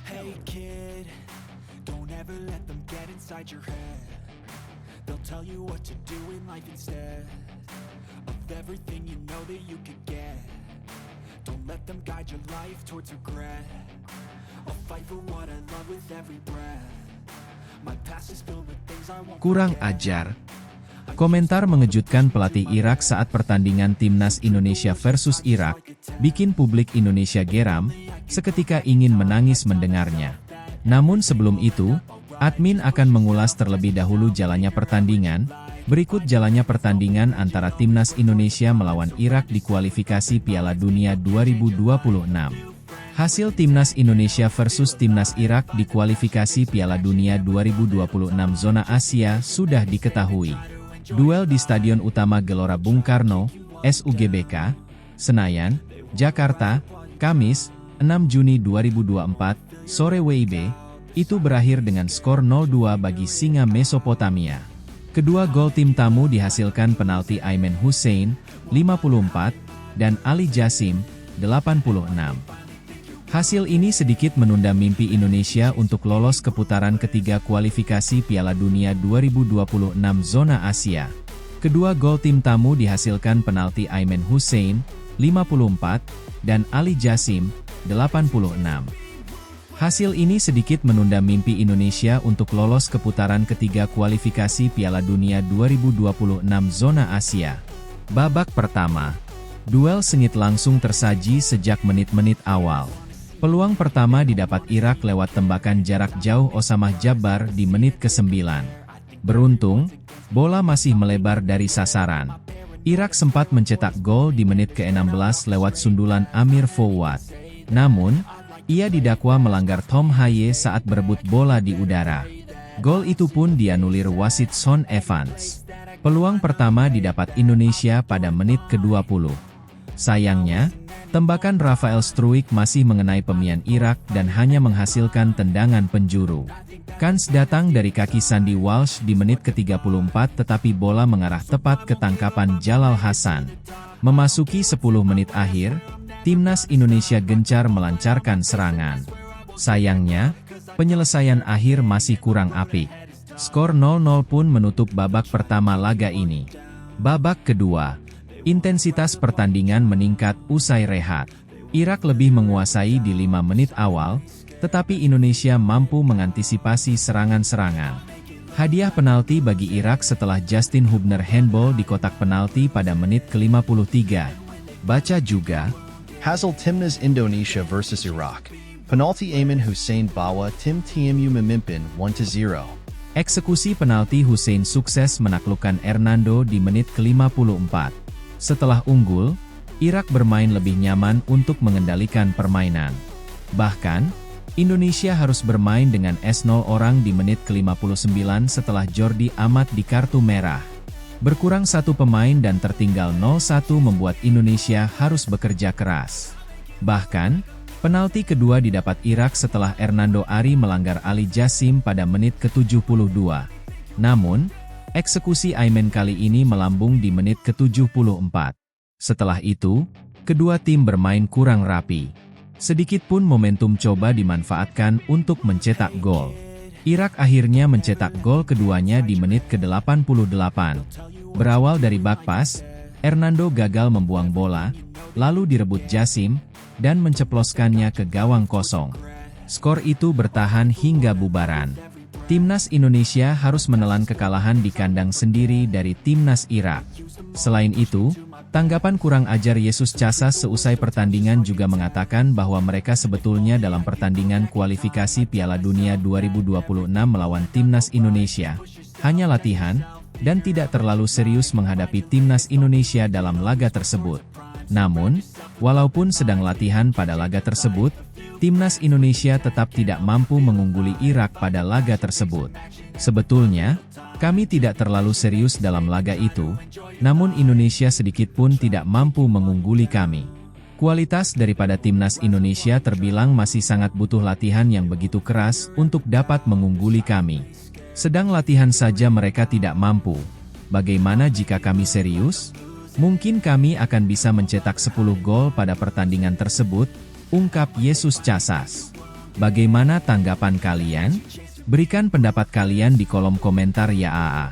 Hey kid, don't ever let them get inside your head. They'll tell you what to do in life instead of everything you know that you could get. Don't let them guide your life towards regret. I'll fight for what I love with every breath. My past is filled with things I won't Kurang forget. ajar. Komentar mengejutkan pelatih Irak saat pertandingan Timnas Indonesia versus Irak, bikin publik Indonesia geram, seketika ingin menangis mendengarnya. Namun sebelum itu, admin akan mengulas terlebih dahulu jalannya pertandingan. Berikut jalannya pertandingan antara Timnas Indonesia melawan Irak di kualifikasi Piala Dunia 2026. Hasil Timnas Indonesia versus Timnas Irak di kualifikasi Piala Dunia 2026 zona Asia sudah diketahui. Duel di Stadion Utama Gelora Bung Karno, SUGBK, Senayan, Jakarta, Kamis, 6 Juni 2024, sore WIB, itu berakhir dengan skor 0-2 bagi Singa Mesopotamia. Kedua gol tim tamu dihasilkan penalti Aimen Hussein, 54, dan Ali Jasim, 86. Hasil ini sedikit menunda mimpi Indonesia untuk lolos ke putaran ketiga kualifikasi Piala Dunia 2026 zona Asia. Kedua gol tim tamu dihasilkan penalti Aimen Hussein, 54, dan Ali Jasim, 86. Hasil ini sedikit menunda mimpi Indonesia untuk lolos ke putaran ketiga kualifikasi Piala Dunia 2026 zona Asia. Babak pertama, duel sengit langsung tersaji sejak menit-menit awal. Peluang pertama didapat Irak lewat tembakan jarak jauh Osamah Jabbar di menit ke-9. Beruntung, bola masih melebar dari sasaran. Irak sempat mencetak gol di menit ke-16 lewat sundulan Amir Fouad. Namun, ia didakwa melanggar Tom Haye saat berebut bola di udara. Gol itu pun dianulir wasit Son Evans. Peluang pertama didapat Indonesia pada menit ke-20. Sayangnya, tembakan Rafael Struijk masih mengenai pemain Irak dan hanya menghasilkan tendangan penjuru. Kans datang dari kaki Sandy Walsh di menit ke-34 tetapi bola mengarah tepat ke tangkapan Jalal Hasan. Memasuki 10 menit akhir, Timnas Indonesia gencar melancarkan serangan. Sayangnya, penyelesaian akhir masih kurang apik. Skor 0-0 pun menutup babak pertama laga ini. Babak kedua, intensitas pertandingan meningkat usai rehat. Irak lebih menguasai di 5 menit awal, tetapi Indonesia mampu mengantisipasi serangan-serangan. Hadiah penalti bagi Irak setelah Justin Hubner handball di kotak penalti pada menit ke-53. Baca juga, Hasil Timnas Indonesia versus Iraq. Penalti Aimen Hussein bawa tim TMU memimpin 1-0. eksekusi penalti Hussein sukses menaklukkan Hernando di menit ke-54. Setelah unggul, Irak bermain lebih nyaman untuk mengendalikan permainan. Bahkan, Indonesia harus bermain dengan S0 orang di menit ke-59 setelah Jordi Amat di kartu merah. Berkurang satu pemain dan tertinggal 0-1 membuat Indonesia harus bekerja keras. Bahkan, penalti kedua didapat Irak setelah Hernando Ari melanggar Ali Jasim pada menit ke-72. Namun, eksekusi Aimen kali ini melambung di menit ke-74. Setelah itu, kedua tim bermain kurang rapi. Sedikit pun momentum coba dimanfaatkan untuk mencetak gol. Irak akhirnya mencetak gol keduanya di menit ke-88. Berawal dari back pass, Hernando gagal membuang bola, lalu direbut Jasim, dan menceploskannya ke gawang kosong. Skor itu bertahan hingga bubaran. Timnas Indonesia harus menelan kekalahan di kandang sendiri dari Timnas Irak. Selain itu, tanggapan kurang ajar Yesus Casas seusai pertandingan juga mengatakan bahwa mereka sebetulnya dalam pertandingan kualifikasi Piala Dunia 2026 melawan Timnas Indonesia, hanya latihan, dan tidak terlalu serius menghadapi Timnas Indonesia dalam laga tersebut. Namun, walaupun sedang latihan pada laga tersebut, Timnas Indonesia tetap tidak mampu mengungguli Irak pada laga tersebut. Sebetulnya, kami tidak terlalu serius dalam laga itu, namun Indonesia sedikit pun tidak mampu mengungguli kami. Kualitas daripada Timnas Indonesia terbilang masih sangat butuh latihan yang begitu keras untuk dapat mengungguli kami. Sedang latihan saja mereka tidak mampu. Bagaimana jika kami serius? Mungkin kami akan bisa mencetak 10 gol pada pertandingan tersebut, ungkap Yesus Casas. Bagaimana tanggapan kalian? Berikan pendapat kalian di kolom komentar ya.